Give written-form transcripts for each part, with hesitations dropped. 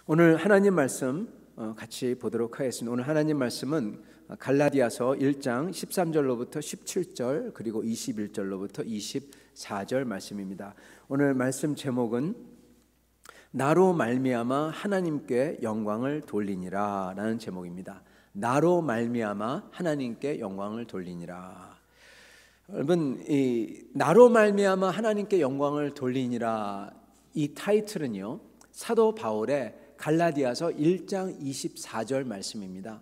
오늘 하나님 말씀 같이 보도록 하겠습니다. 오늘 하나님 말씀은 갈라디아서 1장 13절로부터 17절 그리고 21절로부터 24절 말씀입니다. 오늘 말씀 제목은 나로 말미암아 하나님께 영광을 돌리니라 라는 제목입니다. 나로 말미암아 하나님께 영광을 돌리니라. 여러분, 이 나로 말미암아 하나님께 영광을 돌리니라 이 타이틀은요, 사도 바울의 갈라디아서 1장 24절 말씀입니다.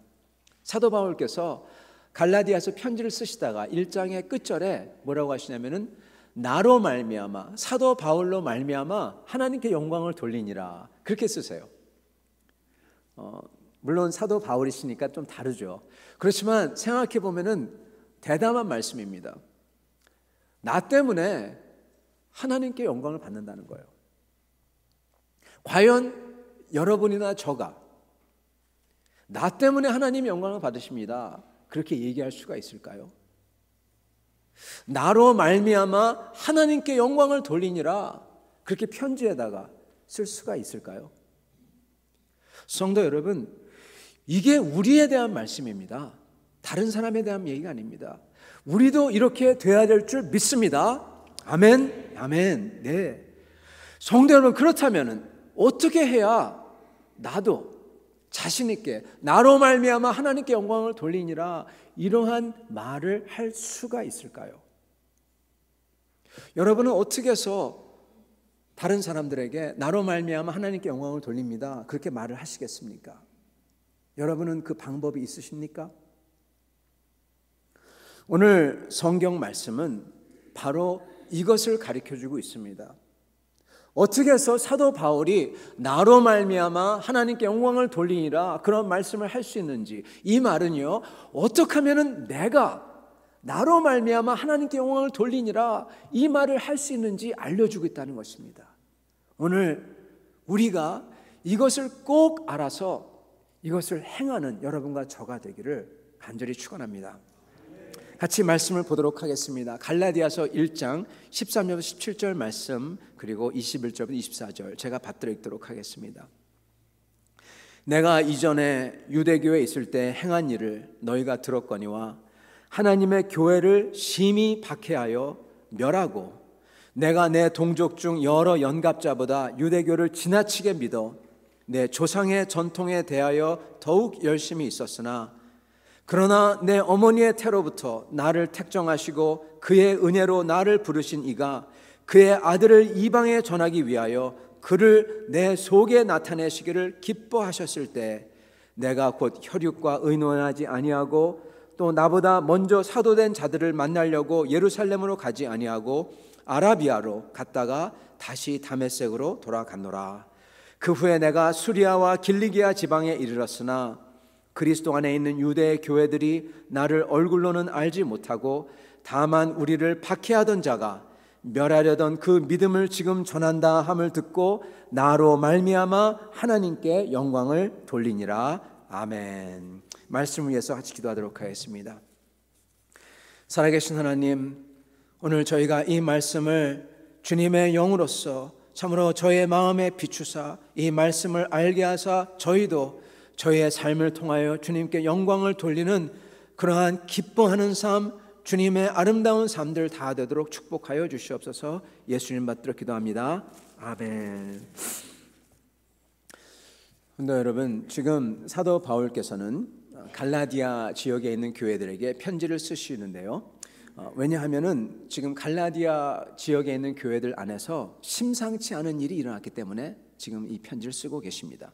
사도 바울께서 갈라디아서 편지를 쓰시다가 1장의 끝절에 뭐라고 하시냐면은 나로 말미암아, 사도 바울로 말미암아 하나님께 영광을 돌리니라, 그렇게 쓰세요. 물론 사도 바울이시니까 좀 다르죠. 그렇지만 생각해 보면은 대담한 말씀입니다. 나 때문에 하나님께 영광을 받는다는 거예요. 과연 여러분이나 저가 나 때문에 하나님의 영광을 받으십니다, 그렇게 얘기할 수가 있을까요? 나로 말미암아 하나님께 영광을 돌리니라, 그렇게 편지에다가 쓸 수가 있을까요? 성도 여러분, 이게 우리에 대한 말씀입니다. 다른 사람에 대한 얘기가 아닙니다. 우리도 이렇게 돼야 될 줄 믿습니다. 아멘, 아멘. 네. 성도 여러분, 그렇다면 어떻게 해야 나도 자신 있게 나로 말미암아 하나님께 영광을 돌리니라 이러한 말을 할 수가 있을까요? 여러분은 어떻게 해서 다른 사람들에게 나로 말미암아 하나님께 영광을 돌립니다, 그렇게 말을 하시겠습니까? 여러분은 그 방법이 있으십니까? 오늘 성경 말씀은 바로 이것을 가르쳐주고 있습니다. 어떻게 해서 사도 바울이 나로 말미암아 하나님께 영광을 돌리니라 그런 말씀을 할 수 있는지, 이 말은요, 어떻게 하면은 내가 나로 말미암아 하나님께 영광을 돌리니라 이 말을 할 수 있는지 알려주고 있다는 것입니다. 오늘 우리가 이것을 꼭 알아서 이것을 행하는 여러분과 저가 되기를 간절히 축원합니다. 같이 말씀을 보도록 하겠습니다. 갈라디아서 1장 13절부터 17절 말씀, 그리고 21절부터 24절 제가 받들어 읽도록 하겠습니다. 내가 이전에 유대교에 있을 때 행한 일을 너희가 들었거니와 하나님의 교회를 심히 박해하여 멸하고 내가 내 동족 중 여러 연갑자보다 유대교를 지나치게 믿어 내 조상의 전통에 대하여 더욱 열심히 있었으나 그러나 내 어머니의 태로부터 나를 택정하시고 그의 은혜로 나를 부르신 이가 그의 아들을 이방에 전하기 위하여 그를 내 속에 나타내시기를 기뻐하셨을 때 내가 곧 혈육과 의논하지 아니하고 또 나보다 먼저 사도된 자들을 만나려고 예루살렘으로 가지 아니하고 아라비아로 갔다가 다시 다메섹으로 돌아갔노라. 그 후에 내가 수리아와 길리기아 지방에 이르렀으나 그리스도 안에 있는 유대 교회들이 나를 얼굴로는 알지 못하고 다만 우리를 박해하던 자가 멸하려던 그 믿음을 지금 전한다 함을 듣고 나로 말미암아 하나님께 영광을 돌리니라. 아멘. 말씀을 위해서 같이 기도하도록 하겠습니다. 살아계신 하나님, 오늘 저희가 이 말씀을 주님의 영으로서 참으로 저의 마음에 비추사 이 말씀을 알게 하사 저희도 저희의 삶을 통하여 주님께 영광을 돌리는 그러한 기뻐하는 삶, 주님의 아름다운 삶들 다 되도록 축복하여 주시옵소서. 예수님 받들어 기도합니다. 아멘. 근데 여러분, 지금 사도 바울께서는 갈라디아 지역에 있는 교회들에게 편지를 쓰시는데요, 왜냐하면은 지금 갈라디아 지역에 있는 교회들 안에서 심상치 않은 일이 일어났기 때문에 지금 이 편지를 쓰고 계십니다.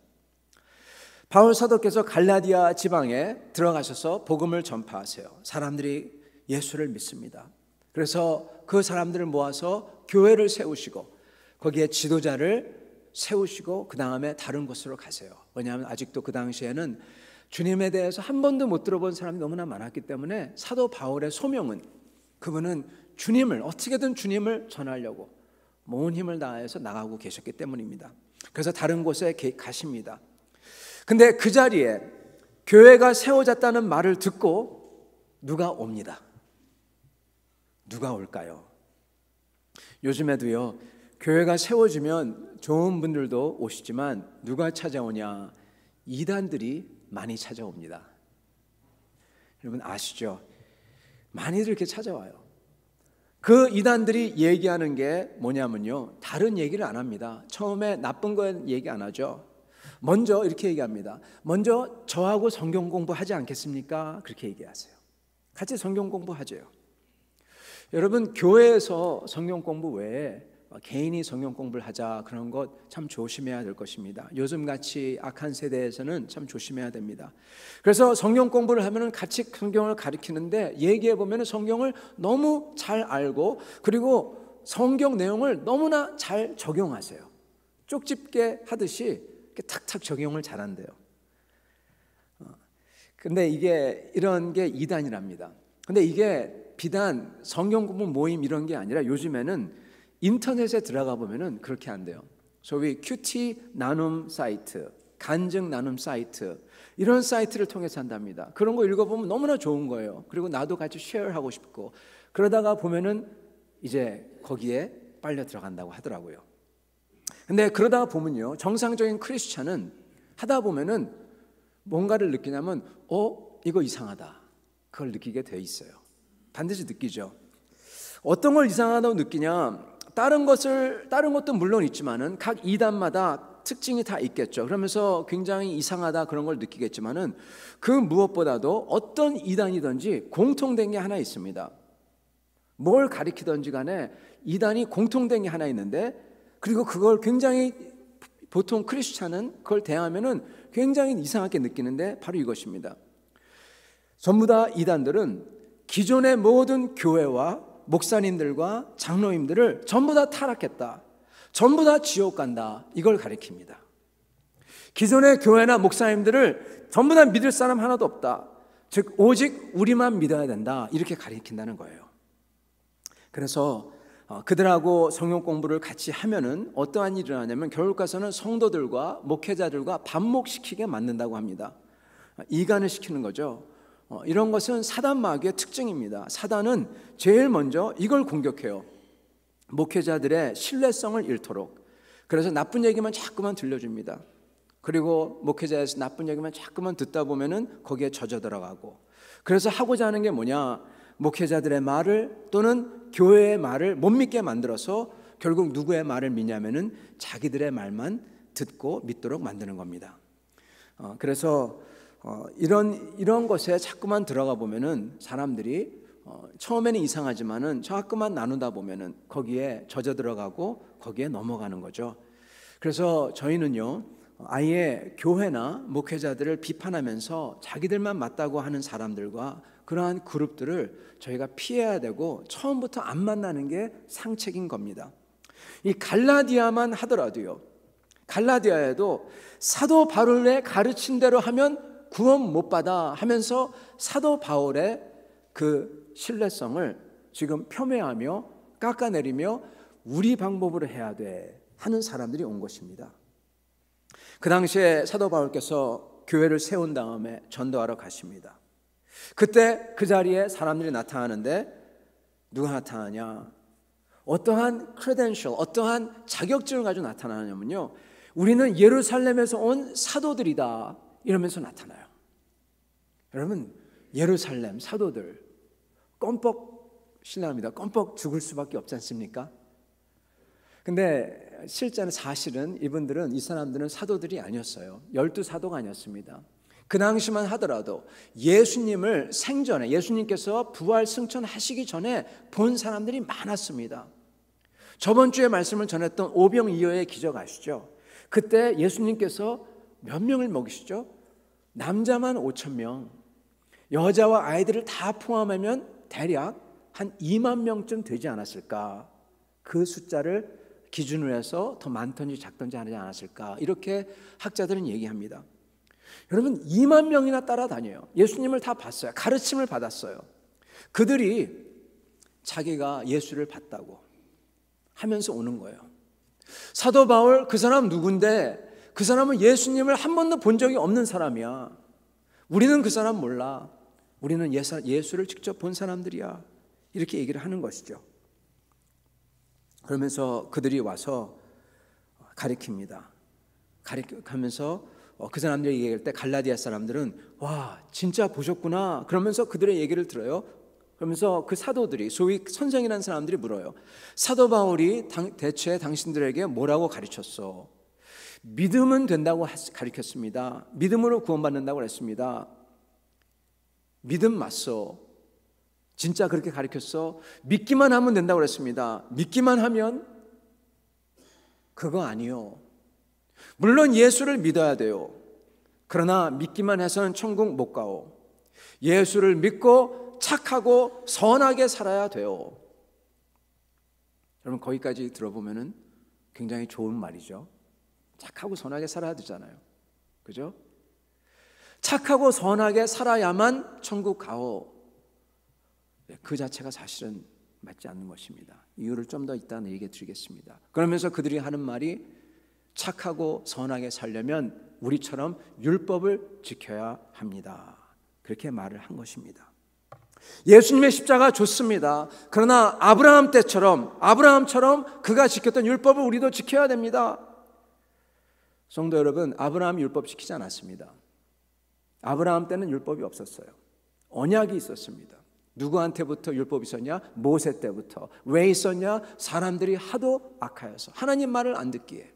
바울 사도께서 갈라디아 지방에 들어가셔서 복음을 전파하세요. 사람들이 예수를 믿습니다. 그래서 그 사람들을 모아서 교회를 세우시고 거기에 지도자를 세우시고 그 다음에 다른 곳으로 가세요. 왜냐하면 아직도 그 당시에는 주님에 대해서 한 번도 못 들어본 사람이 너무나 많았기 때문에 사도 바울의 소명은, 그분은 주님을 어떻게든 주님을 전하려고 온 힘을 다해서 나가고 계셨기 때문입니다. 그래서 다른 곳에 가십니다. 근데 그 자리에 교회가 세워졌다는 말을 듣고 누가 옵니다. 누가 올까요? 요즘에도요, 교회가 세워지면 좋은 분들도 오시지만 누가 찾아오냐? 이단들이 많이 찾아옵니다. 여러분 아시죠? 많이들 이렇게 찾아와요. 그 이단들이 얘기하는 게 뭐냐면요, 다른 얘기를 안 합니다. 처음에 나쁜 건 얘기 안 하죠. 먼저 이렇게 얘기합니다. 먼저 저하고 성경 공부하지 않겠습니까? 그렇게 얘기하세요. 같이 성경 공부하죠. 여러분, 교회에서 성경 공부 외에 개인이 성경 공부를 하자, 그런 것 참 조심해야 될 것입니다. 요즘같이 악한 세대에서는 참 조심해야 됩니다. 그래서 성경 공부를 하면 같이 성경을 가르치는데, 얘기해 보면 성경을 너무 잘 알고, 그리고 성경 내용을 너무나 잘 적용하세요. 쪽집게 하듯이 이렇게 탁탁 적용을 잘한대요. 근데 이게 이런 게 이단이랍니다. 근데 이게 비단 성경 공부 모임 이런 게 아니라 요즘에는 인터넷에 들어가 보면은 그렇게 한대요. 소위 큐티 나눔 사이트, 간증 나눔 사이트, 이런 사이트를 통해서 한답니다. 그런 거 읽어보면 너무나 좋은 거예요. 그리고 나도 같이 쉐어하고 싶고, 그러다가 보면은 이제 거기에 빨려 들어간다고 하더라고요. 근데 그러다가 보면요, 정상적인 크리스찬은 하다 보면은 뭔가를 느끼냐면 이거 이상하다, 그걸 느끼게 돼 있어요. 반드시 느끼죠. 어떤 걸 이상하다고 느끼냐? 다른 것도 물론 있지만은 각 이단마다 특징이 다 있겠죠. 그러면서 굉장히 이상하다 그런 걸 느끼겠지만은 그 무엇보다도 어떤 이단이든지 공통된 게 하나 있습니다. 뭘 가리키든지 간에 이단이 공통된 게 하나 있는데, 그리고 그걸 굉장히 보통 크리스찬은 그걸 대하면은 굉장히 이상하게 느끼는데, 바로 이것입니다. 전부 다 이단들은 기존의 모든 교회와 목사님들과 장로님들을 전부 다 타락했다, 전부 다 지옥 간다, 이걸 가리킵니다. 기존의 교회나 목사님들을 전부 다 믿을 사람 하나도 없다, 즉 오직 우리만 믿어야 된다, 이렇게 가리킨다는 거예요. 그래서 그들하고 성경 공부를 같이 하면은 어떠한 일이 일어나냐면, 결국 가서는 성도들과 목회자들과 반목시키게 만든다고 합니다. 이간을 시키는 거죠. 이런 것은 사단 마귀의 특징입니다. 사단은 제일 먼저 이걸 공격해요. 목회자들의 신뢰성을 잃도록. 그래서 나쁜 얘기만 자꾸만 들려줍니다. 그리고 목회자에서 나쁜 얘기만 자꾸만 듣다 보면은 거기에 젖어 들어가고, 그래서 하고자 하는 게 뭐냐? 목회자들의 말을 또는 교회의 말을 못 믿게 만들어서 결국 누구의 말을 믿냐면은 자기들의 말만 듣고 믿도록 만드는 겁니다. 그래서 이런 것에 자꾸만 들어가 보면은 사람들이 처음에는 이상하지만은 자꾸만 나누다 보면은 거기에 젖어 들어가고 거기에 넘어가는 거죠. 그래서 저희는요, 아예 교회나 목회자들을 비판하면서 자기들만 맞다고 하는 사람들과 그러한 그룹들을 저희가 피해야 되고, 처음부터 안 만나는 게 상책인 겁니다. 이 갈라디아만 하더라도요, 갈라디아에도 사도 바울의 가르친 대로 하면 구원 못 받아 하면서 사도 바울의 그 신뢰성을 지금 폄훼하며 깎아내리며 우리 방법으로 해야 돼 하는 사람들이 온 것입니다. 그 당시에 사도 바울께서 교회를 세운 다음에 전도하러 가십니다. 그때 그 자리에 사람들이 나타나는데, 누가 나타나냐? 어떠한 크레덴셜, 어떠한 자격증을 가지고 나타나냐면요, 우리는 예루살렘에서 온 사도들이다, 이러면서 나타나요. 여러분, 예루살렘 사도들 껌뻑, 실례합니다, 껌뻑 죽을 수밖에 없지 않습니까? 근데 실제는 사실은 이분들은, 이 사람들은 사도들이 아니었어요. 12사도가 아니었습니다. 그 당시만 하더라도 예수님을 생전에, 예수님께서 부활 승천하시기 전에 본 사람들이 많았습니다. 저번 주에 말씀을 전했던 오병이어의 기적 아시죠? 그때 예수님께서 몇 명을 먹이시죠? 남자만 5,000명, 여자와 아이들을 다 포함하면 대략 한 2만 명쯤 되지 않았을까? 그 숫자를 기준으로 해서 더 많든지 작든지 하지 않았을까? 이렇게 학자들은 얘기합니다. 여러분, 2만 명이나 따라다녀요. 예수님을 다 봤어요. 가르침을 받았어요. 그들이 자기가 예수를 봤다고 하면서 오는 거예요. 사도 바울, 그 사람 누군데? 그 사람은 예수님을 한 번도 본 적이 없는 사람이야. 우리는 그 사람 몰라. 우리는 예수를 직접 본 사람들이야. 이렇게 얘기를 하는 것이죠. 그러면서 그들이 와서 가리킵니다. 가리키면서 그 사람들이 얘기할 때 갈라디아 사람들은 와 진짜 보셨구나 그러면서 그들의 얘기를 들어요. 그러면서 그 사도들이 소위 선생이라는 사람들이 물어요. 사도 바울이 대체 당신들에게 뭐라고 가르쳤어? 믿으면 된다고 가르쳤습니다. 믿음으로 구원받는다고 그랬습니다. 믿음 맞소? 진짜 그렇게 가르쳤어? 믿기만 하면 된다고 그랬습니다. 믿기만 하면? 그거 아니요. 물론 예수를 믿어야 돼요. 그러나 믿기만 해서는 천국 못 가오. 예수를 믿고 착하고 선하게 살아야 돼요. 여러분 거기까지 들어보면은 굉장히 좋은 말이죠. 착하고 선하게 살아야 되잖아요. 그죠? 착하고 선하게 살아야만 천국 가오. 그 자체가 사실은 맞지 않는 것입니다. 이유를 좀 더 이따 얘기해 드리겠습니다. 그러면서 그들이 하는 말이 착하고 선하게 살려면 우리처럼 율법을 지켜야 합니다. 그렇게 말을 한 것입니다. 예수님의 십자가 좋습니다. 그러나 아브라함처럼 그가 지켰던 율법을 우리도 지켜야 됩니다. 성도 여러분, 아브라함이 율법 지키지 않았습니다. 아브라함 때는 율법이 없었어요. 언약이 있었습니다. 누구한테부터 율법이 있었냐? 모세 때부터. 왜 있었냐? 사람들이 하도 악하여서 하나님 말을 안 듣기에.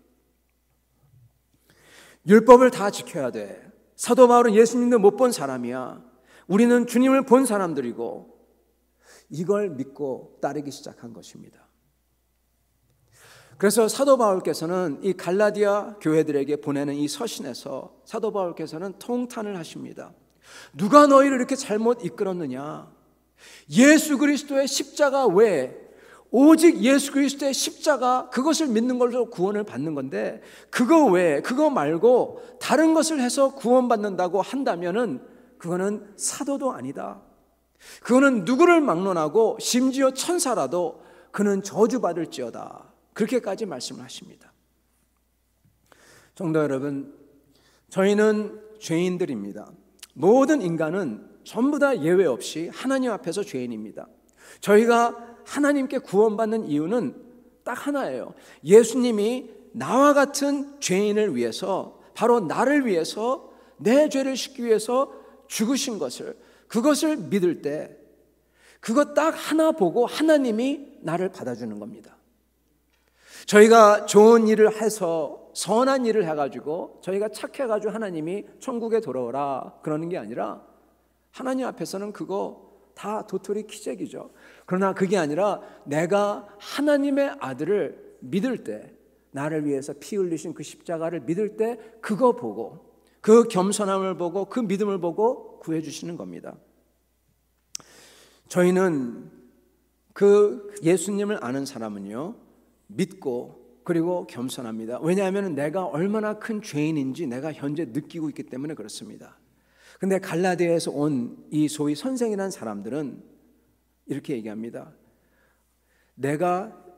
율법을 다 지켜야 돼. 사도 바울은 예수님도 못 본 사람이야. 우리는 주님을 본 사람들이고 이걸 믿고 따르기 시작한 것입니다. 그래서 사도 바울께서는 이 갈라디아 교회들에게 보내는 이 서신에서 사도 바울께서는 통탄을 하십니다. 누가 너희를 이렇게 잘못 이끌었느냐? 예수 그리스도의 십자가 외에 오직 예수 그리스도의 십자가 그것을 믿는 걸로 구원을 받는 건데 그거 외에 그거 말고 다른 것을 해서 구원받는다고 한다면은 그거는 사도도 아니다. 그거는 누구를 막론하고 심지어 천사라도 그는 저주받을지어다. 그렇게까지 말씀을 하십니다. 성도 여러분, 저희는 죄인들입니다. 모든 인간은 전부 다 예외 없이 하나님 앞에서 죄인입니다. 저희가 하나님께 구원받는 이유는 딱 하나예요. 예수님이 나와 같은 죄인을 위해서 바로 나를 위해서 내 죄를 씻기 위해서 죽으신 것을 그것을 믿을 때 그거 딱 하나 보고 하나님이 나를 받아주는 겁니다. 저희가 좋은 일을 해서 선한 일을 해가지고 저희가 착해가지고 하나님이 천국에 돌아오라 그러는 게 아니라 하나님 앞에서는 그거 다 도토리 키재기죠. 그러나 그게 아니라 내가 하나님의 아들을 믿을 때 나를 위해서 피 흘리신 그 십자가를 믿을 때 그거 보고 그 겸손함을 보고 그 믿음을 보고 구해 주시는 겁니다. 저희는 그 예수님을 아는 사람은요 믿고 그리고 겸손합니다. 왜냐하면 내가 얼마나 큰 죄인인지 내가 현재 느끼고 있기 때문에 그렇습니다. 근데 갈라디아에서 온 이 소위 선생이라는 사람들은 이렇게 얘기합니다.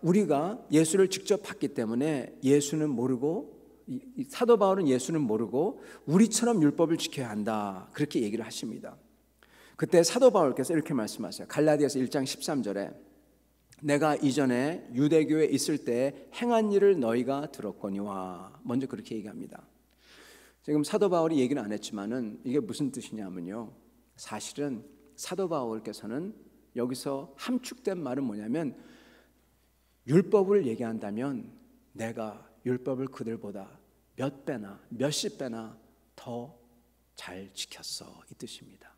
우리가 예수를 직접 봤기 때문에 예수는 모르고 사도 바울은 예수는 모르고 우리처럼 율법을 지켜야 한다. 그렇게 얘기를 하십니다. 그때 사도 바울께서 이렇게 말씀하세요. 갈라디아서 1장 13절에 내가 이전에 유대교에 있을 때 행한 일을 너희가 들었거니와 먼저 그렇게 얘기합니다. 지금 사도 바울이 얘기는 안 했지만은 이게 무슨 뜻이냐면요. 사실은 사도 바울께서는 여기서 함축된 말은 뭐냐면 율법을 얘기한다면 내가 율법을 그들보다 몇 배나 몇십 배나 더 잘 지켰어 이 뜻입니다.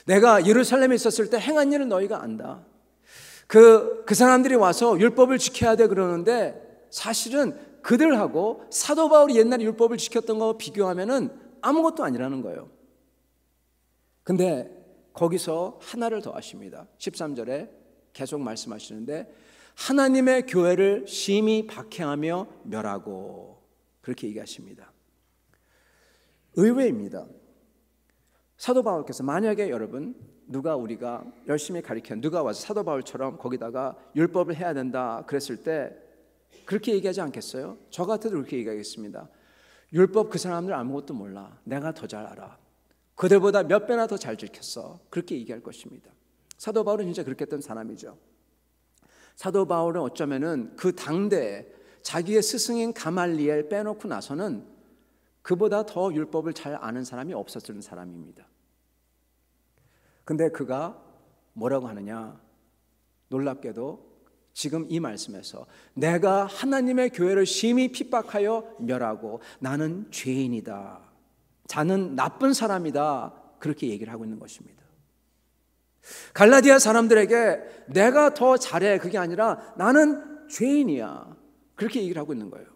내가 예루살렘에 있었을 때 행한 일을 너희가 안다. 그 사람들이 와서 율법을 지켜야 돼 그러는데 사실은 그들하고 사도 바울이 옛날에 율법을 지켰던 거와 비교하면은 아무것도 아니라는 거예요. 근데 거기서 하나를 더 하십니다. 13절에 계속 말씀하시는데 하나님의 교회를 심히 박해하며 멸하고 그렇게 얘기하십니다. 의외입니다. 사도 바울께서 만약에 여러분 우리가 열심히 가르쳐 누가 와서 사도 바울처럼 거기다가 율법을 해야 된다 그랬을 때 그렇게 얘기하지 않겠어요? 저 같아도 그렇게 얘기하겠습니다. 율법 그 사람들 아무것도 몰라. 내가 더 잘 알아. 그들보다 몇 배나 더 잘 지켰어. 그렇게 얘기할 것입니다. 사도 바울은 진짜 그렇게 했던 사람이죠. 사도 바울은 어쩌면은 그 당대에 자기의 스승인 가말리엘 빼놓고 나서는 그보다 더 율법을 잘 아는 사람이 없었던 사람입니다. 근데 그가 뭐라고 하느냐? 놀랍게도 지금 이 말씀에서 내가 하나님의 교회를 심히 핍박하여 멸하고 나는 죄인이다. 자는 나쁜 사람이다. 그렇게 얘기를 하고 있는 것입니다. 갈라디아 사람들에게 내가 더 잘해 그게 아니라 나는 죄인이야. 그렇게 얘기를 하고 있는 거예요.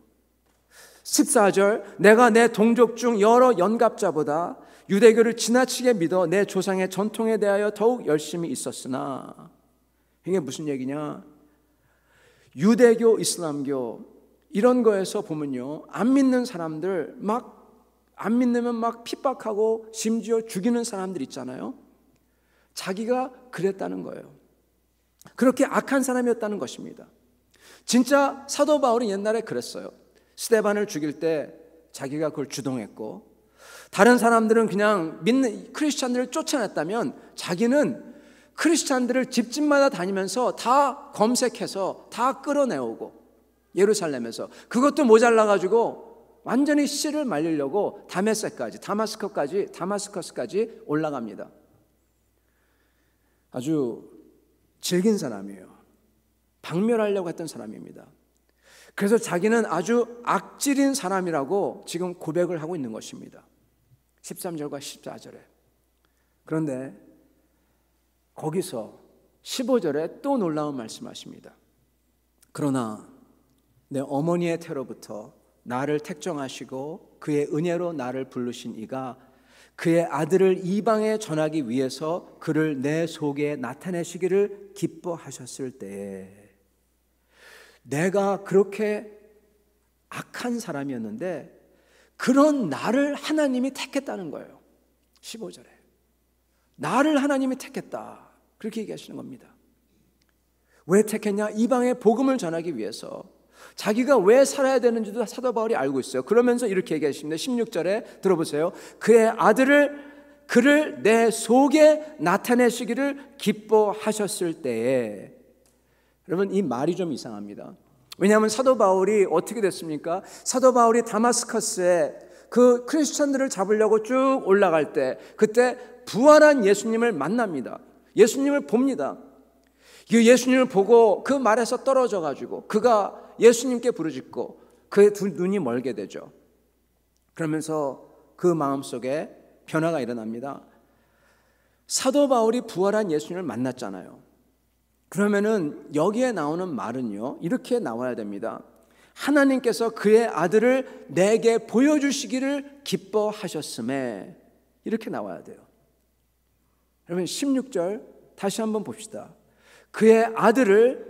14절 내가 내 동족 중 여러 연갑자보다 유대교를 지나치게 믿어 내 조상의 전통에 대하여 더욱 열심히 있었으나 이게 무슨 얘기냐? 유대교, 이슬람교 이런 거에서 보면요, 안 믿는 사람들 안 믿으면 막 핍박하고 심지어 죽이는 사람들 있잖아요. 자기가 그랬다는 거예요. 그렇게 악한 사람이었다는 것입니다. 진짜 사도 바울이 옛날에 그랬어요. 스데반을 죽일 때 자기가 그걸 주동했고, 다른 사람들은 그냥 믿는 크리스찬들을 쫓아냈다면 자기는 크리스찬들을 집집마다 다니면서 다 검색해서 다 끌어내오고, 예루살렘에서 그것도 모자라가지고 완전히 씨를 말리려고 다마스커스까지 올라갑니다. 아주 질긴 사람이에요. 박멸하려고 했던 사람입니다. 그래서 자기는 아주 악질인 사람이라고 지금 고백을 하고 있는 것입니다. 13절과 14절에. 그런데 거기서 15절에 또 놀라운 말씀하십니다. 그러나 내 어머니의 태로부터 나를 택정하시고 그의 은혜로 나를 부르신 이가 그의 아들을 이방에 전하기 위해서 그를 내 속에 나타내시기를 기뻐하셨을 때에 내가 그렇게 악한 사람이었는데 그런 나를 하나님이 택했다는 거예요. 15절에 나를 하나님이 택했다 그렇게 얘기하시는 겁니다. 왜 택했냐? 이방에 복음을 전하기 위해서. 자기가 왜 살아야 되는지도 사도 바울이 알고 있어요. 그러면서 이렇게 얘기하십니다. 16절에 들어보세요. 그의 그를 내 속에 나타내시기를 기뻐하셨을 때에. 여러분, 이 말이 좀 이상합니다. 왜냐하면 사도 바울이 어떻게 됐습니까? 사도 바울이 다마스커스에 그 크리스천들을 잡으려고 쭉 올라갈 때 그때 부활한 예수님을 만납니다. 예수님을 봅니다. 그 예수님을 보고 그 말에서 떨어져 가지고 그가 예수님께 부르짖고 그의 두 눈이 멀게 되죠. 그러면서 그 마음속에 변화가 일어납니다. 사도 바울이 부활한 예수님을 만났잖아요. 그러면은 여기에 나오는 말은요, 이렇게 나와야 됩니다. 하나님께서 그의 아들을 내게 보여주시기를 기뻐하셨음에, 이렇게 나와야 돼요. 여러분 16절 다시 한번 봅시다. 그의 아들을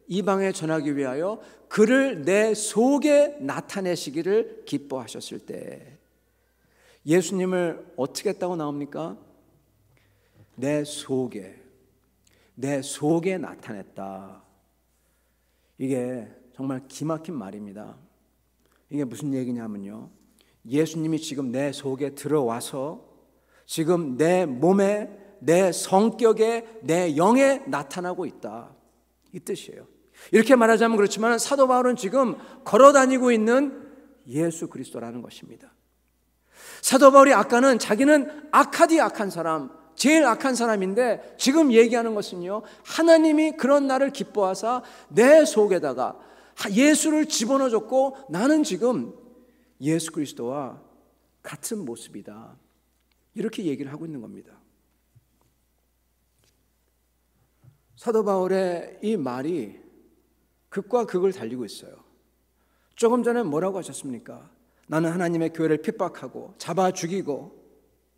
이방에 전하기 위하여 그를 내 속에 나타내시기를 기뻐하셨을 때, 예수님을 어떻게 했다고 나옵니까? 내 속에 나타냈다. 이게 정말 기막힌 말입니다. 이게 무슨 얘기냐면요, 예수님이 지금 내 속에 들어와서 지금 내 몸에, 내 성격에, 내 영에 나타나고 있다, 이 뜻이에요. 이렇게 말하자면 그렇지만 사도 바울은 지금 걸어다니고 있는 예수 그리스도라는 것입니다. 사도 바울이 아까는 자기는 악한 사람, 제일 악한 사람인데 지금 얘기하는 것은요, 하나님이 그런 나를 기뻐하사 내 속에다가 예수를 집어넣어줬고 나는 지금 예수 그리스도와 같은 모습이다, 이렇게 얘기를 하고 있는 겁니다. 사도 바울의 이 말이 극과 극을 달리고 있어요. 조금 전에 뭐라고 하셨습니까? 나는 하나님의 교회를 핍박하고 잡아 죽이고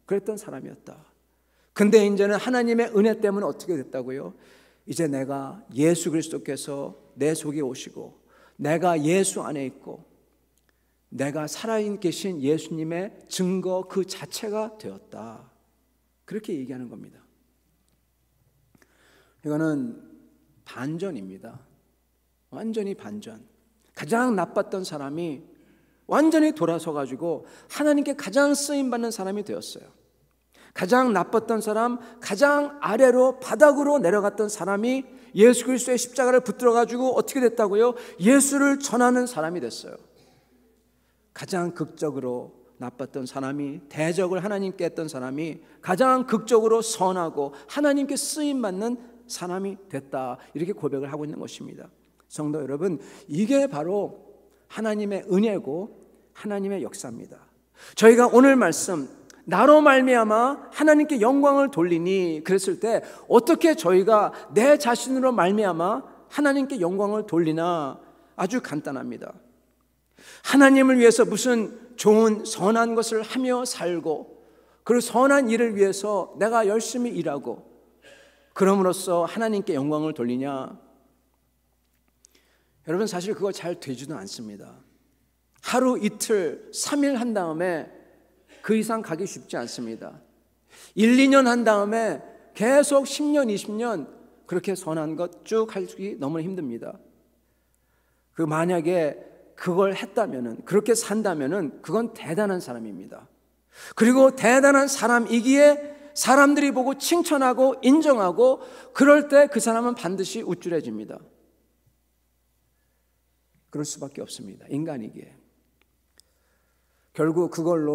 그랬던 사람이었다. 근데 이제는 하나님의 은혜 때문에 어떻게 됐다고요? 이제 내가 예수 그리스도께서 내 속에 오시고 내가 예수 안에 있고 내가 살아계신 예수님의 증거 그 자체가 되었다, 그렇게 얘기하는 겁니다. 이거는 반전입니다. 완전히 반전. 가장 나빴던 사람이 완전히 돌아서 가지고 하나님께 가장 쓰임받는 사람이 되었어요. 가장 나빴던 사람, 가장 아래로 바닥으로 내려갔던 사람이 예수 그리스도의 십자가를 붙들어 가지고 어떻게 됐다고요? 예수를 전하는 사람이 됐어요. 가장 극적으로 나빴던 사람이, 대적을 하나님께 했던 사람이 가장 극적으로 선하고 하나님께 쓰임받는 사람이 됐다, 이렇게 고백을 하고 있는 것입니다. 성도 여러분, 이게 바로 하나님의 은혜고 하나님의 역사입니다. 저희가 오늘 말씀, 나로 말미암아 하나님께 영광을 돌리니, 그랬을 때 어떻게 저희가 내 자신으로 말미암아 하나님께 영광을 돌리나? 아주 간단합니다. 하나님을 위해서 무슨 좋은 선한 것을 하며 살고, 그리고 선한 일을 위해서 내가 열심히 일하고 그럼으로써 하나님께 영광을 돌리냐? 여러분, 사실 그거 잘 되지도 않습니다. 하루 이틀 3일 한 다음에 그 이상 가기 쉽지 않습니다. 1, 2년 한 다음에 계속 10년, 20년 그렇게 선한 것 쭉 하기 너무 힘듭니다. 그 만약에 그걸 했다면은, 그렇게 산다면은 그건 대단한 사람입니다. 그리고 대단한 사람이기에 사람들이 보고 칭찬하고 인정하고, 그럴 때 그 사람은 반드시 우쭐해집니다. 그럴 수밖에 없습니다. 인간이기에. 결국 그걸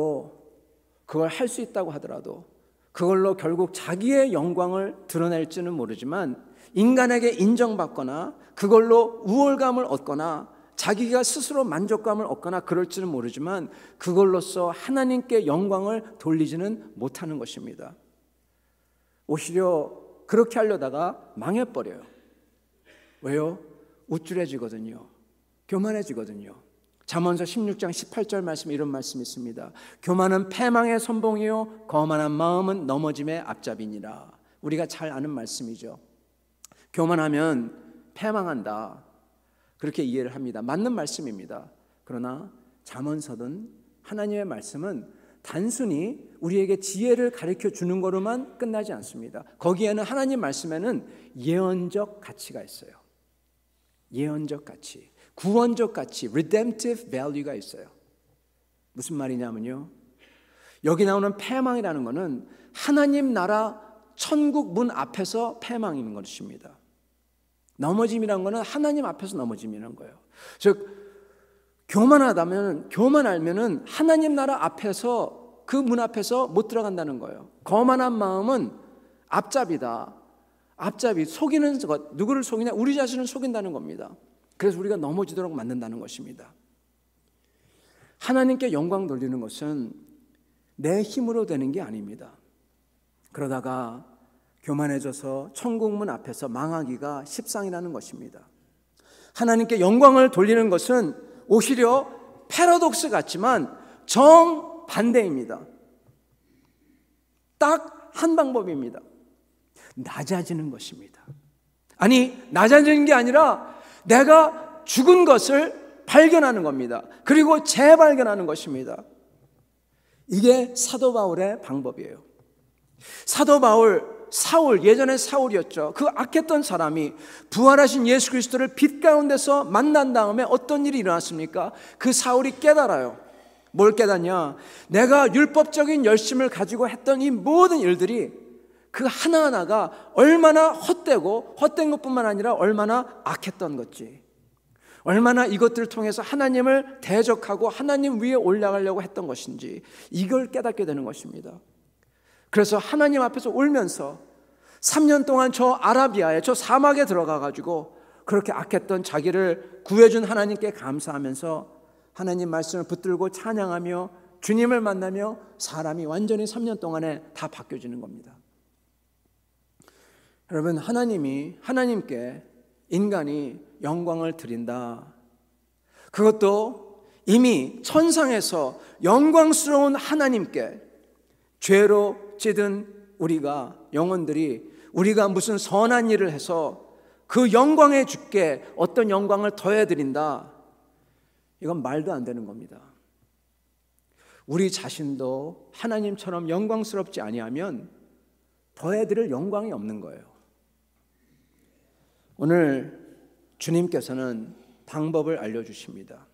할 수 있다고 하더라도 그걸로 결국 자기의 영광을 드러낼지는 모르지만, 인간에게 인정받거나 그걸로 우월감을 얻거나 자기가 스스로 만족감을 얻거나 그럴지는 모르지만, 그걸로써 하나님께 영광을 돌리지는 못하는 것입니다. 오히려 그렇게 하려다가 망해버려요. 왜요? 우쭐해지거든요. 교만해지거든요. 잠언서 16장 18절 말씀에 이런 말씀이 있습니다. 교만은 패망의 선봉이요 거만한 마음은 넘어짐의 앞잡이니라. 우리가 잘 아는 말씀이죠. 교만하면 패망한다, 그렇게 이해를 합니다. 맞는 말씀입니다. 그러나 잠언서든 하나님의 말씀은 단순히 우리에게 지혜를 가르쳐 주는 거로만 끝나지 않습니다. 거기에는, 하나님 말씀에는 예언적 가치가 있어요. 예언적 가치, 구원적 가치, redemptive value가 있어요. 무슨 말이냐면요, 여기 나오는 패망이라는 것은 하나님 나라 천국 문 앞에서 패망인 것입니다. 넘어짐이라는 것은 하나님 앞에서 넘어짐이라는 거예요. 즉, 교만하면은 하나님 나라 앞에서, 그 문 앞에서 못 들어간다는 거예요. 거만한 마음은 앞잡이다. 앞잡이, 속이는 것. 누구를 속이냐? 우리 자신을 속인다는 겁니다. 그래서 우리가 넘어지도록 만든다는 것입니다. 하나님께 영광 돌리는 것은 내 힘으로 되는 게 아닙니다. 그러다가 교만해져서 천국문 앞에서 망하기가 십상이라는 것입니다. 하나님께 영광을 돌리는 것은 오히려 패러독스 같지만 정반대입니다. 딱 한 방법입니다. 낮아지는 것입니다. 아니, 낮아지는 게 아니라 내가 죽은 것을 발견하는 겁니다. 그리고 재발견하는 것입니다. 이게 사도 바울의 방법이에요. 사도 바울, 사울, 예전에 사울이었죠. 그 악했던 사람이 부활하신 예수 그리스도를 빛 가운데서 만난 다음에 어떤 일이 일어났습니까? 그 사울이 깨달아요. 뭘 깨닫냐? 내가 율법적인 열심을 가지고 했던 이 모든 일들이, 그 하나하나가 얼마나 헛되고, 헛된 것뿐만 아니라 얼마나 악했던 것지, 얼마나 이것들을 통해서 하나님을 대적하고 하나님 위에 올라가려고 했던 것인지, 이걸 깨닫게 되는 것입니다. 그래서 하나님 앞에서 울면서 3년 동안 저 아라비아에, 저 사막에 들어가 가지고 그렇게 악했던 자기를 구해준 하나님께 감사하면서 하나님 말씀을 붙들고 찬양하며 주님을 만나며 사람이 완전히 3년 동안에 다 바뀌어지는 겁니다. 여러분, 하나님께 인간이 영광을 드린다. 그것도 이미 천상에서 영광스러운 하나님께 죄로 찌든 우리가, 영혼들이, 우리가 무슨 선한 일을 해서 그 영광의 주께 어떤 영광을 더해드린다. 이건 말도 안 되는 겁니다. 우리 자신도 하나님처럼 영광스럽지 아니하면 더해드릴 영광이 없는 거예요. 오늘 주님께서는 방법을 알려주십니다.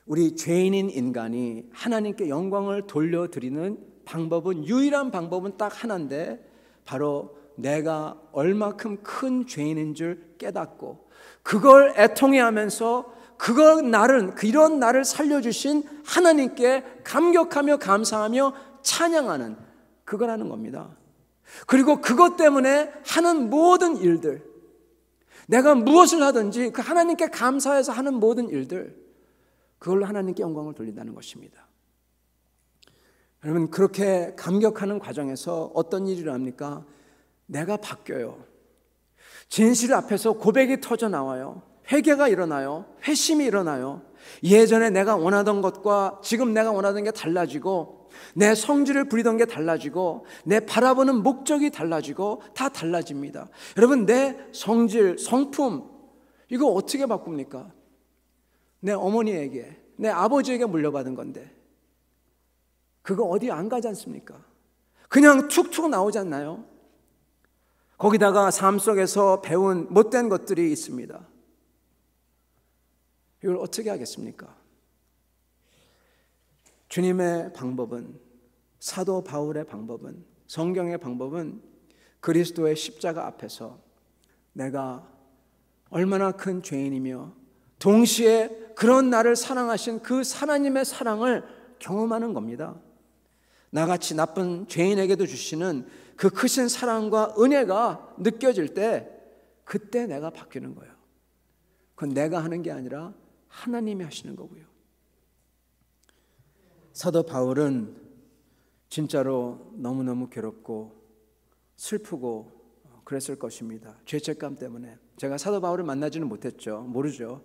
우리 죄인인 인간이 하나님께 영광을 돌려드리는 방법은, 유일한 방법은 딱 하나인데, 바로 내가 얼마큼 큰 죄인인 줄 깨닫고 그걸 애통해하면서 이런 나를 살려주신 하나님께 감격하며 감사하며 찬양하는, 그걸 하는 겁니다. 그리고 그것 때문에 하는 모든 일들, 내가 무엇을 하든지 그 하나님께 감사해서 하는 모든 일들, 그걸로 하나님께 영광을 돌린다는 것입니다. 여러분, 그렇게 감격하는 과정에서 어떤 일이 일어납니까? 내가 바뀌어요. 진실 앞에서 고백이 터져 나와요. 회개가 일어나요. 회심이 일어나요. 예전에 내가 원하던 것과 지금 내가 원하던 게 달라지고, 내 성질을 부리던 게 달라지고, 내 바라보는 목적이 달라지고, 다 달라집니다. 여러분, 내 성질, 성품, 이거 어떻게 바꿉니까? 내 어머니에게, 내 아버지에게 물려받은 건데 그거 어디 안 가지 않습니까? 그냥 툭툭 나오지 않나요? 거기다가 삶 속에서 배운 못된 것들이 있습니다. 이걸 어떻게 하겠습니까? 주님의 방법은, 사도 바울의 방법은, 성경의 방법은 그리스도의 십자가 앞에서 내가 얼마나 큰 죄인이며 동시에 그런 나를 사랑하신 그 하나님의 사랑을 경험하는 겁니다. 나같이 나쁜 죄인에게도 주시는 그 크신 사랑과 은혜가 느껴질 때, 그때 내가 바뀌는 거예요. 그건 내가 하는 게 아니라 하나님이 하시는 거고요. 사도 바울은 진짜로 너무너무 괴롭고 슬프고 그랬을 것입니다. 죄책감 때문에. 제가 사도 바울을 만나지는 못했죠. 모르죠.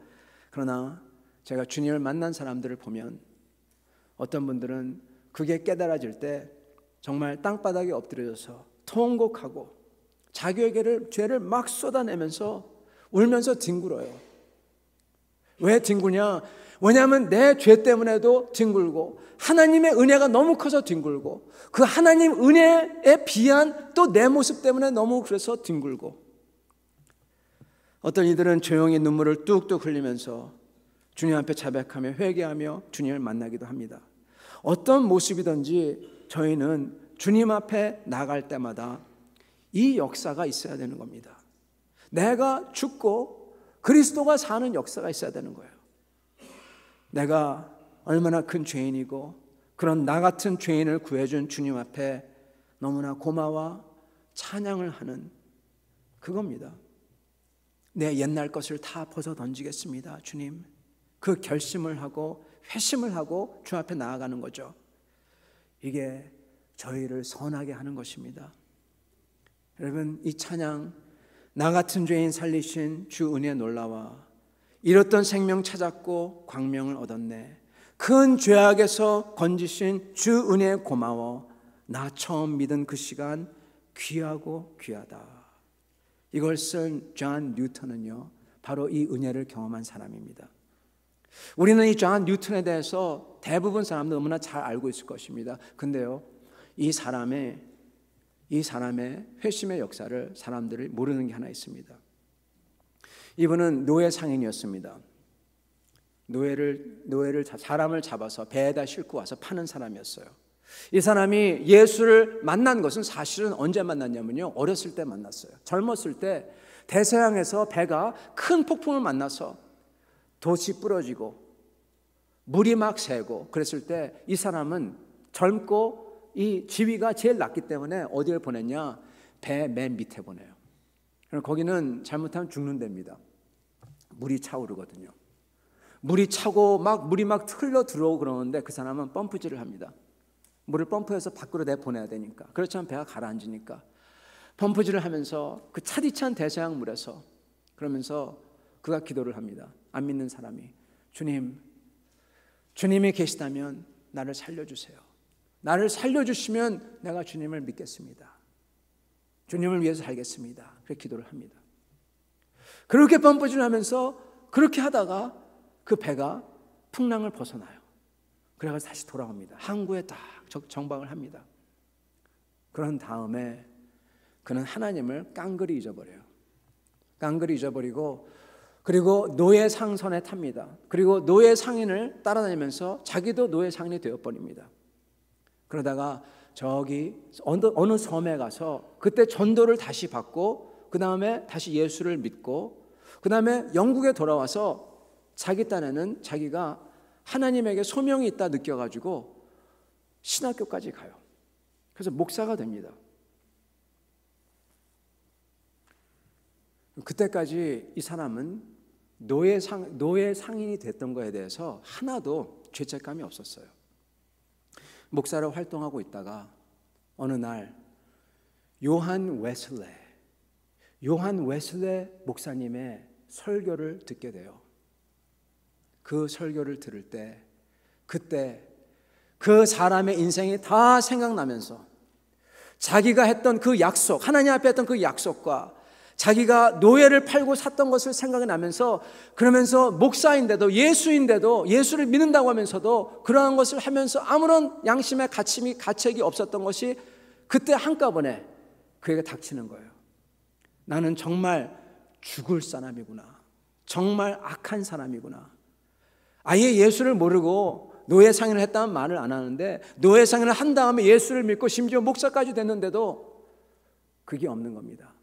그러나 제가 주님을 만난 사람들을 보면 어떤 분들은 그게 깨달아질 때 정말 땅바닥에 엎드려져서 통곡하고 자기에게 죄를 막 쏟아내면서 울면서 뒹굴어요. 왜 뒹구냐? 왜냐하면 내 죄 때문에도 뒹굴고 하나님의 은혜가 너무 커서 뒹굴고 그 하나님 은혜에 비한 또 내 모습 때문에 너무 그래서 뒹굴고, 어떤 이들은 조용히 눈물을 뚝뚝 흘리면서 주님 앞에 자백하며 회개하며 주님을 만나기도 합니다. 어떤 모습이든지 저희는 주님 앞에 나갈 때마다 이 역사가 있어야 되는 겁니다. 내가 죽고 그리스도가 사는 역사가 있어야 되는 거예요. 내가 얼마나 큰 죄인이고 그런 나 같은 죄인을 구해준 주님 앞에 너무나 고마워 찬양을 하는 그겁니다. 내 옛날 것을 다 벗어 던지겠습니다, 주님. 그 결심을 하고 회심을 하고 주 앞에 나아가는 거죠. 이게 저희를 선하게 하는 것입니다. 여러분, 이 찬양, 나 같은 죄인 살리신 주 은혜 놀라와 잃었던 생명 찾았고 광명을 얻었네. 큰 죄악에서 건지신 주 은혜 고마워. 나 처음 믿은 그 시간 귀하고 귀하다. 이걸 쓴 존 뉴턴은요, 바로 이 은혜를 경험한 사람입니다. 우리는 이 존 뉴턴에 대해서 대부분 사람들 너무나 잘 알고 있을 것입니다. 근데요, 이 사람의 회심의 역사를 사람들이 모르는 게 하나 있습니다. 이분은 노예 상인이었습니다. 사람을 잡아서 배에다 싣고 와서 파는 사람이었어요. 이 사람이 예수를 만난 것은 사실은 언제 만났냐면요, 어렸을 때 만났어요. 젊었을 때 대서양에서 배가 큰 폭풍을 만나서 돛이 부러지고 물이 막 새고 그랬을 때 이 사람은 젊고 이 지위가 제일 낮기 때문에 어디를 보냈냐? 배 맨 밑에 보내요. 거기는 잘못하면 죽는 데입니다. 물이 차오르거든요. 물이 차고 물이 막 흘러 들어오고 그러는데 그 사람은 펌프질을 합니다. 물을 펌프해서 밖으로 내보내야 되니까. 그렇지 않으면 배가 가라앉으니까 펌프질을 하면서 그 차디찬 대서양 물에서 그러면서 그가 기도를 합니다. 안 믿는 사람이, 주님이 계시다면 나를 살려주세요. 나를 살려주시면 내가 주님을 믿겠습니다. 주님을 위해서 살겠습니다. 그렇게 기도를 합니다. 그렇게 펌프질을 하면서 그렇게 하다가 그 배가 풍랑을 벗어나요. 그래서 다시 돌아옵니다. 항구에 딱 정박을 합니다. 그런 다음에 그는 하나님을 깡그리 잊어버려요. 깡그리 잊어버리고, 그리고 노예 상선에 탑니다. 그리고 노예 상인을 따라다니면서 자기도 노예 상인이 되어버립니다. 그러다가 저기 어느 섬에 가서 그때 전도를 다시 받고 그 다음에 다시 예수를 믿고 그 다음에 영국에 돌아와서 자기 딴에는 자기가 하나님에게 소명이 있다 느껴가지고 신학교까지 가요. 그래서 목사가 됩니다. 그때까지 이 사람은 노예 상인이 됐던 거에 대해서 하나도 죄책감이 없었어요. 목사로 활동하고 있다가 어느 날 요한 웨슬레 목사님의 설교를 듣게 돼요. 그 설교를 들을 때 그때 그 사람의 인생이 다 생각나면서 자기가 했던 그 약속, 하나님 앞에 했던 그 약속과 자기가 노예를 팔고 샀던 것을 생각이 나면서 그러면서 목사인데도 예수인데도 예수를 믿는다고 하면서도 그러한 것을 하면서 아무런 양심의 가책이 없었던 것이 그때 한꺼번에 그에게 닥치는 거예요. 나는 정말 죽을 사람이구나. 정말 악한 사람이구나. 아예 예수를 모르고 노예 상인을 했다는 말을 안 하는데 노예 상인을 한 다음에 예수를 믿고 심지어 목사까지 됐는데도 그게 없는 겁니다.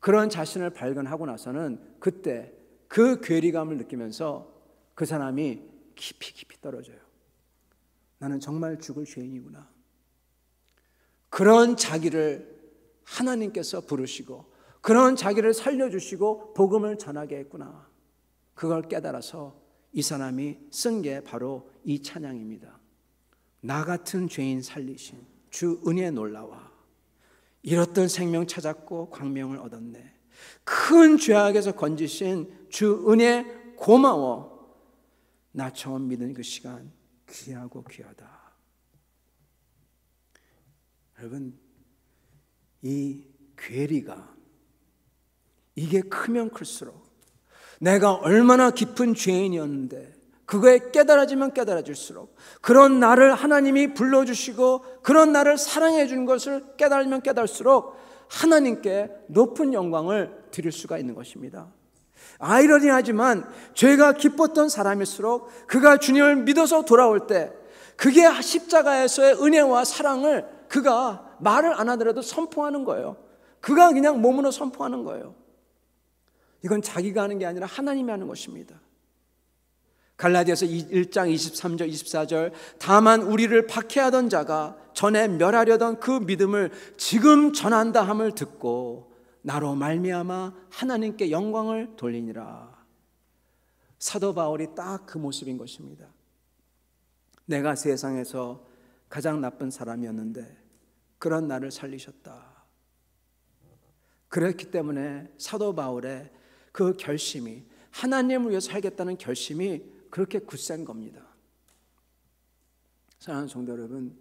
그런 자신을 발견하고 나서는 그때 그 괴리감을 느끼면서 그 사람이 깊이 떨어져요. 나는 정말 죽을 죄인이구나. 그런 자기를 하나님께서 부르시고 그런 자기를 살려주시고 복음을 전하게 했구나. 그걸 깨달아서 이 사람이 쓴 게 바로 이 찬양입니다. 나 같은 죄인 살리신 주 은혜 놀라와 잃었던 생명 찾았고 광명을 얻었네. 큰 죄악에서 건지신 주 은혜 고마워. 나 처음 믿은 그 시간 귀하고 귀하다. 여러분, 이 괴리가 이게 크면 클수록 내가 얼마나 깊은 죄인이었는데 그거에 깨달아지면 깨달아질수록 그런 나를 하나님이 불러주시고 그런 나를 사랑해 주는 것을 깨달으면 깨달을수록 하나님께 높은 영광을 드릴 수가 있는 것입니다. 아이러니하지만 죄가 깊었던 사람일수록 그가 주님을 믿어서 돌아올 때 그게 십자가에서의 은혜와 사랑을 그가 말을 안 하더라도 선포하는 거예요. 그가 그냥 몸으로 선포하는 거예요. 이건 자기가 하는 게 아니라 하나님이 하는 것입니다. 갈라디아서 1장 23절 24절 다만 우리를 박해하던 자가 전에 멸하려던 그 믿음을 지금 전한다 함을 듣고 나로 말미암아 하나님께 영광을 돌리니라. 사도 바울이 딱 그 모습인 것입니다. 내가 세상에서 가장 나쁜 사람이었는데 그런 나를 살리셨다. 그렇기 때문에 사도 바울의 그 결심이 하나님을 위해서 살겠다는 결심이 그렇게 굳센 겁니다. 사랑하는 성도 여러분,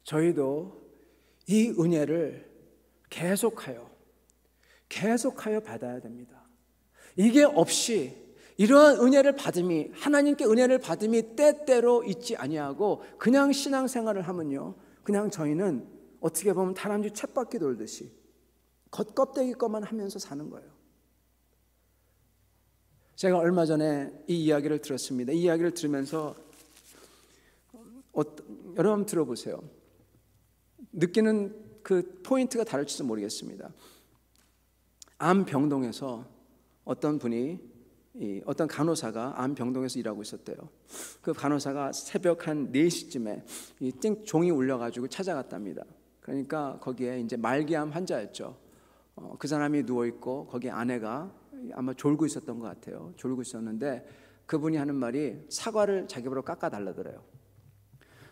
저희도 이 은혜를 계속하여 받아야 됩니다. 이게 없이 이러한 은혜를 받음이 하나님께 은혜를 받음이 때때로 있지 아니하고 그냥 신앙생활을 하면요, 그냥 저희는 어떻게 보면 다람쥐 쳇바퀴 돌듯이 겉껍데기 것만 하면서 사는 거예요. 제가 얼마 전에 이 이야기를 들었습니다. 이 이야기를 들으면서 여러분 들어보세요. 느끼는 그 포인트가 다를지도 모르겠습니다. 암병동에서 어떤 분이 어떤 간호사가 암병동에서 일하고 있었대요. 그 간호사가 새벽 한 4시쯤에 띵 종이 울려가지고 찾아갔답니다. 그러니까 거기에 이제 말기암 환자였죠. 그 사람이 누워있고 거기 아내가 아마 졸고 있었던 것 같아요. 졸고 있었는데 그분이 하는 말이 사과를 자기 보러 깎아달라더래요.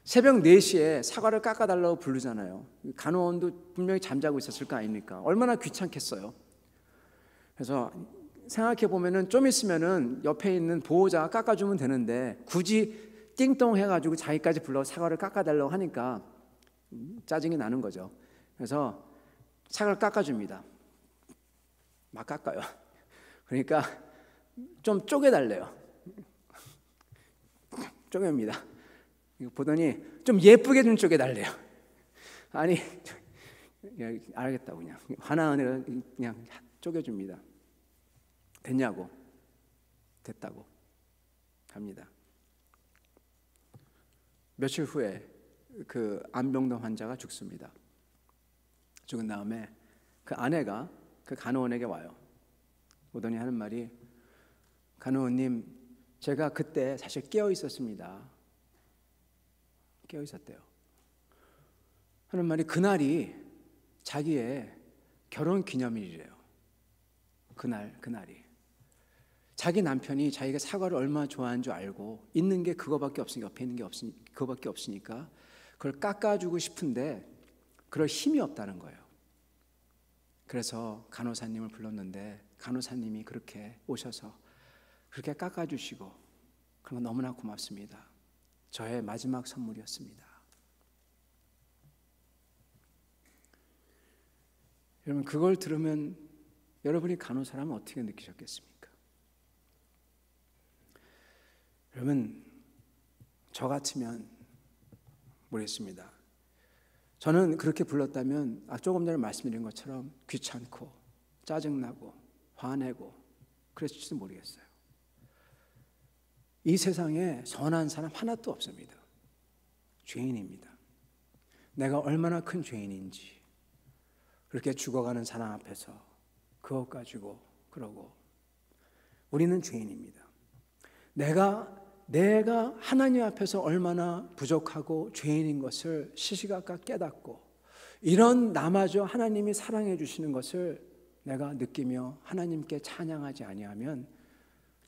새벽 4시에 사과를 깎아달라고 부르잖아요. 간호원도 분명히 잠자고 있었을 거 아닙니까? 얼마나 귀찮겠어요. 그래서 생각해 보면은 좀 있으면은 옆에 있는 보호자가 깎아주면 되는데 굳이 띵동 해가지고 자기까지 불러 사과를 깎아달라고 하니까 짜증이 나는 거죠. 그래서 사과를 깎아줍니다. 막 깎아요. 그러니까 좀 쪼개달래요. 쪼갭니다. 보더니 좀 예쁘게 좀 쪼개달래요. 아니, 알겠다고 그냥 하나하나 그냥 쪼개줍니다. 됐냐고. 됐다고 합니다. 며칠 후에 그 암병동 환자가 죽습니다. 죽은 다음에 그 아내가 그 간호원에게 와요. 오더니 하는 말이, 간호원님, 제가 그때 사실 깨어 있었습니다. 깨어 있었대요. 하는 말이, 그날이 자기의 결혼 기념일이래요. 그날이. 자기 남편이 자기가 사과를 얼마나 좋아하는 줄 알고 있는 게 그거밖에 없으니까, 옆에 있는 게 그거밖에 없으니까 그걸 깎아주고 싶은데 그럴 힘이 없다는 거예요. 그래서 간호사님을 불렀는데 간호사님이 그렇게 오셔서 그렇게 깎아주시고, 그런 거 너무나 고맙습니다. 저의 마지막 선물이었습니다. 여러분, 그걸 들으면 여러분이 간호사라면 어떻게 느끼셨겠습니까? 여러분, 저 같으면 모르겠습니다. 저는 그렇게 불렀다면 조금 전에 말씀드린 것처럼 귀찮고 짜증나고 화내고 그랬을지도 모르겠어요. 이 세상에 선한 사람 하나도 없습니다. 죄인입니다. 내가 얼마나 큰 죄인인지 그렇게 죽어가는 사람 앞에서 그것 가지고 그러고, 우리는 죄인입니다. 내가 하나님 앞에서 얼마나 부족하고 죄인인 것을 시시각각 깨닫고, 이런 나마저 하나님이 사랑해 주시는 것을 내가 느끼며 하나님께 찬양하지 아니하면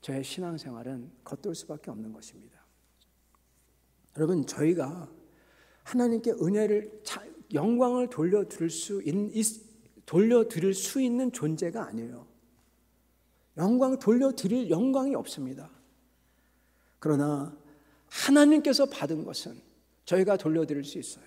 저의 신앙생활은 겉돌 수밖에 없는 것입니다. 여러분, 저희가 하나님께 은혜를, 영광을 돌려드릴 수 있는 존재가 아니에요. 영광 돌려드릴 영광이 없습니다. 그러나 하나님께서 받은 것은 저희가 돌려드릴 수 있어요.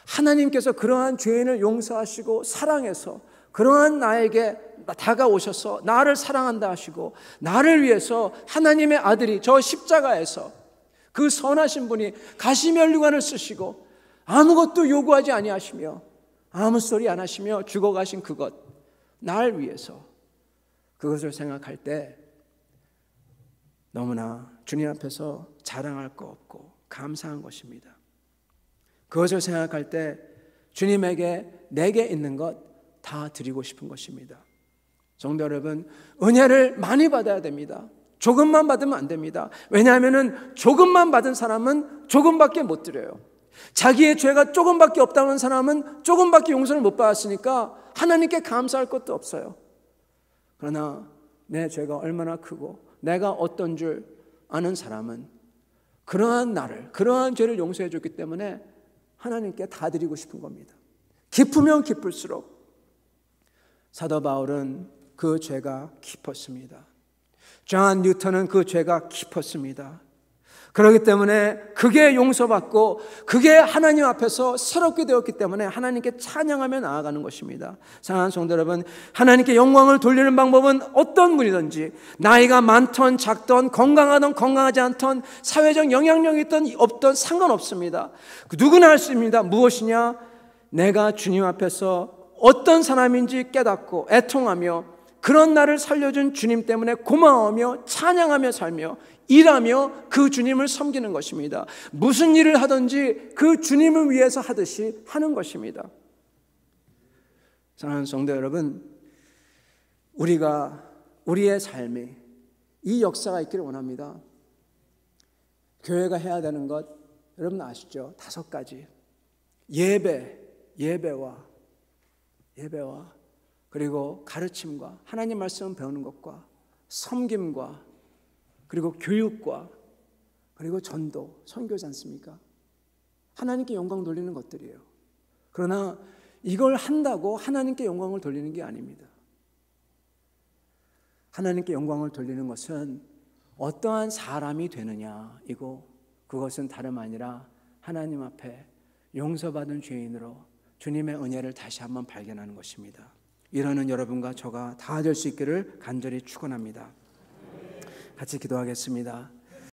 하나님께서 그러한 죄인을 용서하시고 사랑해서 그러한 나에게 다가오셔서 나를 사랑한다 하시고, 나를 위해서 하나님의 아들이 저 십자가에서, 그 선하신 분이 가시면류관을 쓰시고 아무것도 요구하지 아니하시며 아무 소리 안 하시며 죽어가신 그것, 날 위해서, 그것을 생각할 때 너무나 주님 앞에서 자랑할 거 없고 감사한 것입니다. 그것을 생각할 때 주님에게 내게 있는 것 다 드리고 싶은 것입니다. 성도 여러분, 은혜를 많이 받아야 됩니다. 조금만 받으면 안 됩니다. 왜냐하면 조금만 받은 사람은 조금밖에 못 드려요. 자기의 죄가 조금밖에 없다는 사람은 조금밖에 용서를 못 받았으니까 하나님께 감사할 것도 없어요. 그러나 내 죄가 얼마나 크고 내가 어떤 줄 아는 사람은 그러한 나를, 그러한 죄를 용서해 줬기 때문에 하나님께 다 드리고 싶은 겁니다. 기쁘면 기쁠수록. 사도 바울은 그 죄가 깊었습니다. 존 뉴턴은 그 죄가 깊었습니다. 그렇기 때문에 그게 용서받고 그게 하나님 앞에서 새롭게 되었기 때문에 하나님께 찬양하며 나아가는 것입니다. 사랑하는 성도 여러분, 하나님께 영광을 돌리는 방법은 어떤 분이든지, 나이가 많던 작던 건강하던 건강하지 않던 사회적 영향력이 있던 없던 상관없습니다. 누구나 할 수 있습니다. 무엇이냐? 내가 주님 앞에서 어떤 사람인지 깨닫고 애통하며 그런 나를 살려준 주님 때문에 고마워하며 찬양하며 살며 일하며 그 주님을 섬기는 것입니다. 무슨 일을 하든지 그 주님을 위해서 하듯이 하는 것입니다. 사랑하는 성도 여러분, 우리의 삶에 이 역사가 있기를 원합니다. 교회가 해야 되는 것 여러분 아시죠? 5가지. 예배와 그리고 가르침과 하나님 말씀 배우는 것과 섬김과 그리고 교육과 그리고 전도, 선교지 않습니까? 하나님께 영광 돌리는 것들이에요. 그러나 이걸 한다고 하나님께 영광을 돌리는 게 아닙니다. 하나님께 영광을 돌리는 것은 어떠한 사람이 되느냐, 그것은 다름 아니라 하나님 앞에 용서받은 죄인으로 주님의 은혜를 다시 한번 발견하는 것입니다. 이러는 여러분과 저가 다 될 수 있기를 간절히 축원합니다. 같이 기도하겠습니다.